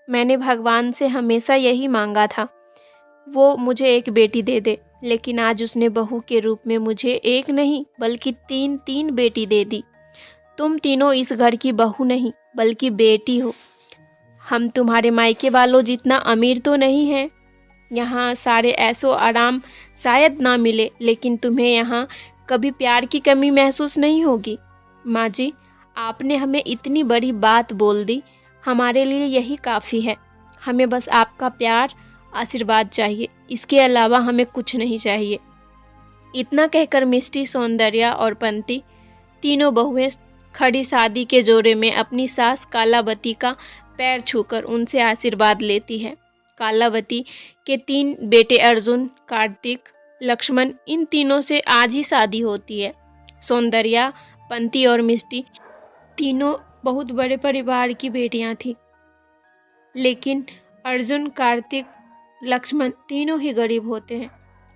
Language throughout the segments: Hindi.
मैंने भगवान से हमेशा यही मांगा था, वो मुझे एक बेटी दे दे, लेकिन आज उसने बहू के रूप में मुझे एक नहीं बल्कि तीन तीन बेटी दे दी। तुम तीनों इस घर की बहू नहीं बल्कि बेटी हो। हम तुम्हारे मायके वालों जितना अमीर तो नहीं हैं, यहाँ सारे ऐसो आराम शायद ना मिले, लेकिन तुम्हें यहाँ कभी प्यार की कमी महसूस नहीं होगी। माँ जी, आपने हमें इतनी बड़ी बात बोल दी, हमारे लिए यही काफ़ी है। हमें बस आपका प्यार आशीर्वाद चाहिए, इसके अलावा हमें कुछ नहीं चाहिए। इतना कहकर मिष्टी, सौंदर्या और पंती तीनों बहुएं खड़ी शादी के जोड़े में अपनी सास कालावती का पैर छूकर उनसे आशीर्वाद लेती है। कालावती के 3 बेटे अर्जुन, कार्तिक, लक्ष्मण, इन तीनों से आज ही शादी होती है। सौंदर्या, पंती और मिष्टी तीनों बहुत बड़े परिवार की बेटियां थीं, लेकिन अर्जुन, कार्तिक, लक्ष्मण तीनों ही गरीब होते हैं।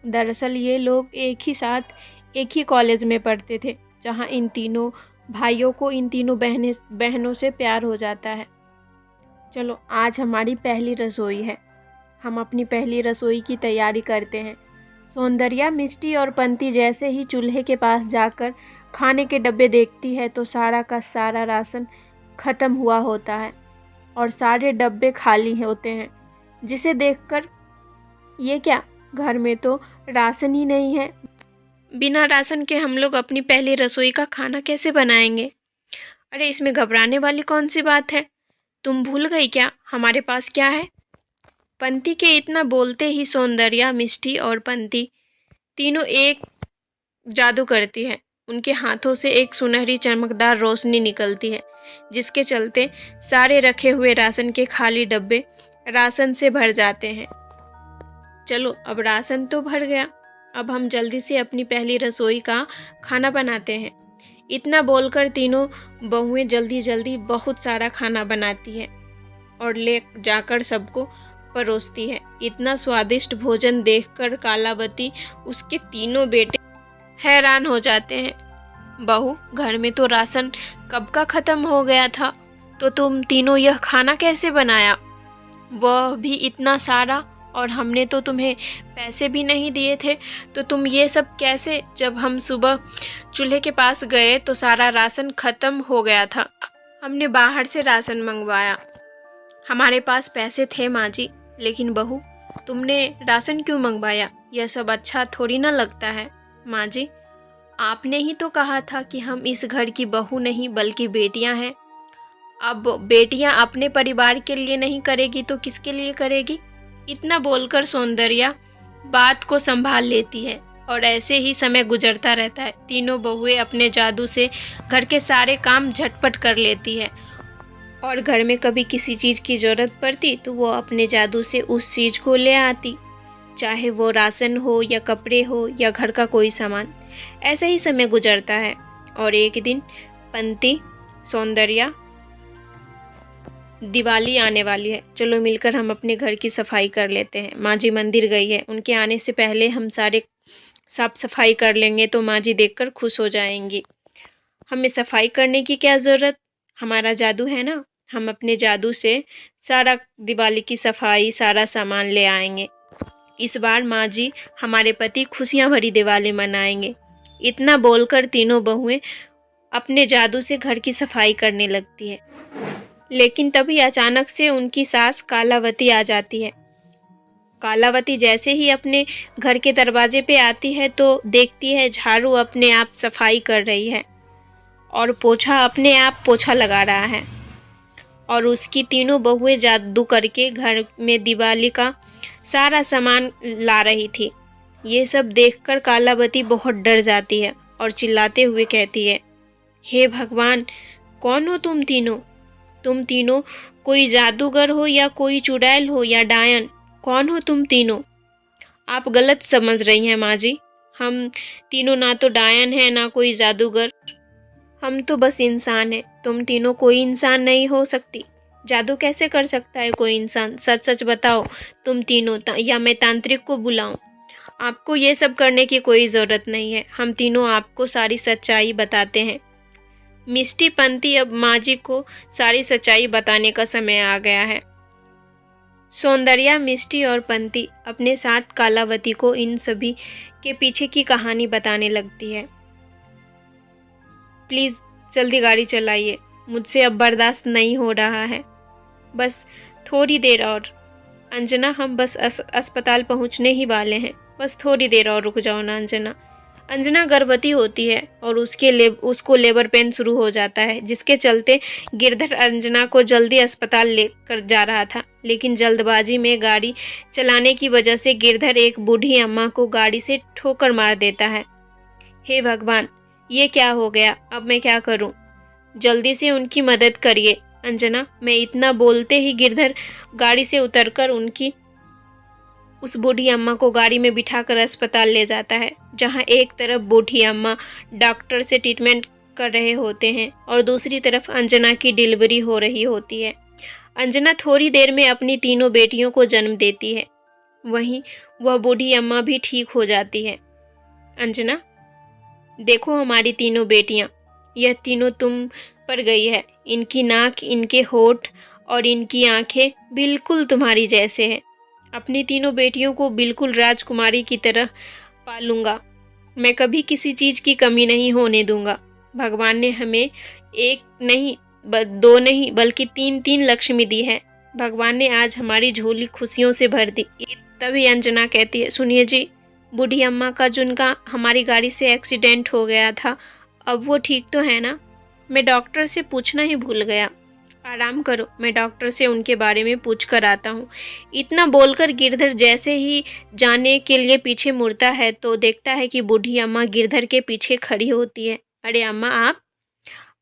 दरअसल ये लोग एक ही साथ एक ही कॉलेज में पढ़ते थे, जहां इन तीनों भाइयों को इन तीनों बहनों से प्यार हो जाता है। चलो, आज हमारी पहली रसोई है, हम अपनी पहली रसोई की तैयारी करते हैं। सौंदर्या, मिष्टी और पंती जैसे ही चूल्हे के पास जाकर खाने के डब्बे देखती है तो सारा का सारा राशन ख़त्म हुआ होता है और सारे डब्बे खाली होते हैं, जिसे देखकर ये क्या, घर में तो राशन ही नहीं है, बिना राशन के हम लोग अपनी पहली रसोई का खाना कैसे बनाएंगे? अरे, इसमें घबराने वाली कौन सी बात है? तुम भूल गई क्या हमारे पास क्या है? पंती के इतना बोलते ही सौंदर्या, मिष्टी और पंती तीनों एक जादू करती है। उनके हाथों से एक सुनहरी चमकदार रोशनी निकलती है, जिसके चलते सारे रखे हुए राशन के खाली डब्बे राशन से भर जाते हैं। चलो, अब राशन तो भर गया, अब हम जल्दी से अपनी पहली रसोई का खाना बनाते हैं। इतना बोलकर तीनों बहुएं जल्दी जल्दी बहुत सारा खाना बनाती है और ले जाकर सबको परोसती है। इतना स्वादिष्ट भोजन देखकर कालावती, उसके तीनों बेटे हैरान हो जाते हैं। बहू, घर में तो राशन कब का ख़त्म हो गया था, तो तुम तीनों यह खाना कैसे बनाया? वह भी इतना सारा, और हमने तो तुम्हें पैसे भी नहीं दिए थे, तो तुम ये सब कैसे? जब हम सुबह चूल्हे के पास गए तो सारा राशन ख़त्म हो गया था। हमने बाहर से राशन मंगवाया, हमारे पास पैसे थे माँ जी। लेकिन बहू, तुमने राशन क्यों मंगवाया? यह सब अच्छा थोड़ी ना लगता है। माँ जी, आपने ही तो कहा था कि हम इस घर की बहू नहीं बल्कि बेटियां हैं। अब बेटियां अपने परिवार के लिए नहीं करेगी तो किसके लिए करेगी? इतना बोलकर सौंदर्या बात को संभाल लेती है और ऐसे ही समय गुजरता रहता है। तीनों बहुएं अपने जादू से घर के सारे काम झटपट कर लेती है और घर में कभी किसी चीज़ की ज़रूरत पड़ती तो वो अपने जादू से उस चीज़ को ले आती, चाहे वो राशन हो या कपड़े हो या घर का कोई सामान। ऐसे ही समय गुजरता है और एक दिन पंती, सौंदर्या, दिवाली आने वाली है, चलो मिलकर हम अपने घर की सफाई कर लेते हैं। माँ जी मंदिर गई है, उनके आने से पहले हम सारे साफ सफाई कर लेंगे तो माँ जी देखकर खुश हो जाएंगी। हमें सफाई करने की क्या ज़रूरत, हमारा जादू है ना, हम अपने जादू से सारा दिवाली की सफाई, सारा सामान ले आएंगे। इस बार माँ जी हमारे पति खुशियाँ भरी दिवाली मनाएंगे। इतना बोलकर तीनों बहुएं अपने जादू से घर की सफाई करने लगती है, लेकिन तभी अचानक से उनकी सास कालावती आ जाती है। कालावती जैसे ही अपने घर के दरवाजे पे आती है तो देखती है झाड़ू अपने आप सफाई कर रही है और पोछा अपने आप पोछा लगा रहा है और उसकी तीनों बहुएं जादू करके घर में दिवाली का सारा सामान ला रही थी। ये सब देखकर कालावती बहुत डर जाती है और चिल्लाते हुए कहती है, हे भगवान, कौन हो तुम तीनों? तुम तीनों कोई जादूगर हो या कोई चुड़ैल हो या डायन? कौन हो तुम तीनों? आप गलत समझ रही हैं माँ जी, हम तीनों ना तो डायन हैं ना कोई जादूगर, हम तो बस इंसान हैं। तुम तीनों कोई इंसान नहीं हो सकती, जादू कैसे कर सकता है कोई इंसान? सच सच बताओ तुम तीनों, या मैं तांत्रिक को बुलाऊं? आपको ये सब करने की कोई ज़रूरत नहीं है, हम तीनों आपको सारी सच्चाई बताते हैं। मिष्टी, पंती, अब माँ जी को सारी सच्चाई बताने का समय आ गया है। सौंदर्या, मिष्टी और पंती अपने साथ कालावती को इन सभी के पीछे की कहानी बताने लगती है। प्लीज़ जल्दी गाड़ी चलाइए, मुझसे अब बर्दाश्त नहीं हो रहा है, बस थोड़ी देर और। अंजना, हम बस अस्पताल पहुंचने ही वाले हैं, बस थोड़ी देर और रुक जाओ ना अंजना। अंजना गर्भवती होती है और उसको लेबर पेन शुरू हो जाता है, जिसके चलते गिरधर अंजना को जल्दी अस्पताल लेकर जा रहा था, लेकिन जल्दबाजी में गाड़ी चलाने की वजह से गिरधर एक बूढ़ी अम्मा को गाड़ी से ठोकर मार देता है। हे भगवान, ये क्या हो गया, अब मैं क्या करूं? जल्दी से उनकी मदद करिए अंजना। मैं इतना बोलते ही गिरधर गाड़ी से उतरकर उस बूढ़ी अम्मा को गाड़ी में बिठाकर अस्पताल ले जाता है, जहां एक तरफ बूढ़ी अम्मा डॉक्टर से ट्रीटमेंट कर रहे होते हैं और दूसरी तरफ अंजना की डिलीवरी हो रही होती है। अंजना थोड़ी देर में अपनी तीनों बेटियों को जन्म देती है। वहीं वह बूढ़ी अम्मा भी ठीक हो जाती है। अंजना, देखो हमारी तीनों बेटियां, यह तीनों तुम पर गई है। इनकी नाक, इनके होठ और इनकी आंखें बिल्कुल तुम्हारी जैसे हैं। अपनी तीनों बेटियों को बिल्कुल राजकुमारी की तरह पालूंगा। मैं कभी किसी चीज़ की कमी नहीं होने दूंगा। भगवान ने हमें एक नहीं, दो नहीं, बल्कि तीन तीन लक्ष्मी दी है। भगवान ने आज हमारी झोली खुशियों से भर दी। तभी अंजना कहती है, सुनिए जी, बूढ़ी अम्मा का जिनका हमारी गाड़ी से एक्सीडेंट हो गया था, अब वो ठीक तो है ना? मैं डॉक्टर से पूछना ही भूल गया। आराम करो, मैं डॉक्टर से उनके बारे में पूछ कर आता हूँ। इतना बोलकर गिरधर जैसे ही जाने के लिए पीछे मुड़ता है तो देखता है कि बूढ़ी अम्मा गिरधर के पीछे खड़ी होती है। अरे अम्मा,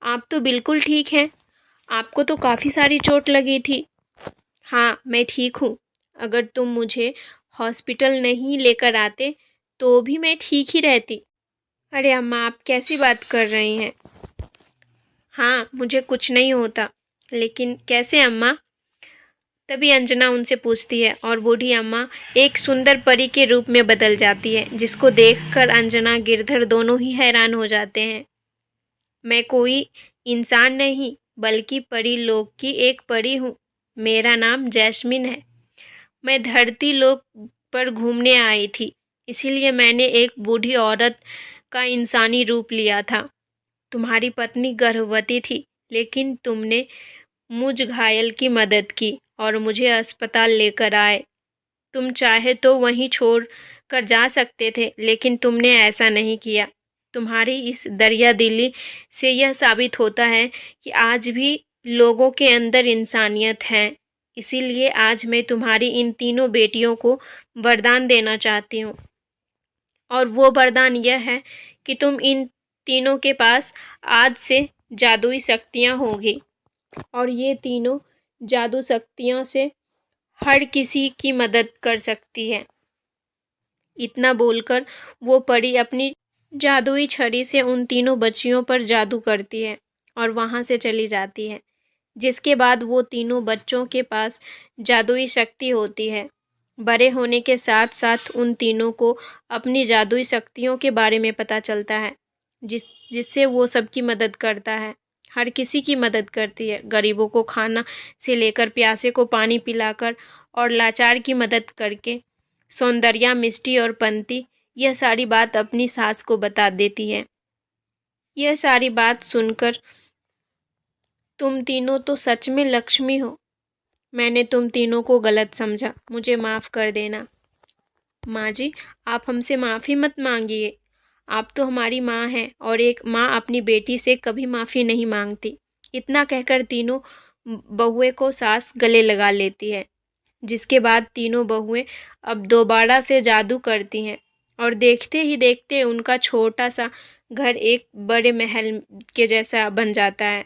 आप तो बिल्कुल ठीक हैं। आपको तो काफ़ी सारी चोट लगी थी। हाँ, मैं ठीक हूँ। अगर तुम मुझे हॉस्पिटल नहीं लेकर आते तो भी मैं ठीक ही रहती। अरे अम्मा, आप कैसी बात कर रही हैं? हाँ, मुझे कुछ नहीं होता। लेकिन कैसे अम्मा? तभी अंजना उनसे पूछती है और बूढ़ी अम्मा एक सुंदर परी के रूप में बदल जाती है, जिसको देखकर अंजना गिरधर दोनों ही हैरान हो जाते हैं। मैं कोई इंसान नहीं, बल्कि परी लोक की एक परी हूँ। मेरा नाम जैस्मिन है। मैं धरती लोक पर घूमने आई थी, इसीलिए मैंने एक बूढ़ी औरत का इंसानी रूप लिया था। तुम्हारी पत्नी गर्भवती थी, लेकिन तुमने मुझ घायल की मदद की और मुझे अस्पताल लेकर आए। तुम चाहे तो वहीं छोड़ कर जा सकते थे, लेकिन तुमने ऐसा नहीं किया। तुम्हारी इस दरिया दिली से यह साबित होता है कि आज भी लोगों के अंदर इंसानियत है। इसीलिए आज मैं तुम्हारी इन तीनों बेटियों को वरदान देना चाहती हूँ, और वो वरदान यह है कि तुम इन तीनों के पास आज से जादुई शक्तियाँ होगी, और ये तीनों जादू शक्तियों से हर किसी की मदद कर सकती है। इतना बोलकर वो परी अपनी जादुई छड़ी से उन तीनों बच्चियों पर जादू करती है और वहाँ से चली जाती है। जिसके बाद वो तीनों बच्चों के पास जादुई शक्ति होती है। बड़े होने के साथ साथ उन तीनों को अपनी जादुई शक्तियों के बारे में पता चलता है, जिससे वो सबकी मदद करता है। हर किसी की मदद करती है, गरीबों को खाना से लेकर प्यासे को पानी पिलाकर और लाचार की मदद करके। सौंदर्या, मिष्टी और पंती यह सारी बात अपनी सास को बता देती है। यह सारी बात सुनकर, तुम तीनों तो सच में लक्ष्मी हो। मैंने तुम तीनों को गलत समझा, मुझे माफ़ कर देना। माँ जी, आप हमसे माफ़ी मत मांगिए। आप तो हमारी माँ हैं, और एक माँ अपनी बेटी से कभी माफ़ी नहीं मांगती। इतना कहकर तीनों बहुएं को सास गले लगा लेती है, जिसके बाद तीनों बहुएं अब दोबारा से जादू करती हैं, और देखते ही देखते उनका छोटा सा घर एक बड़े महल के जैसा बन जाता है।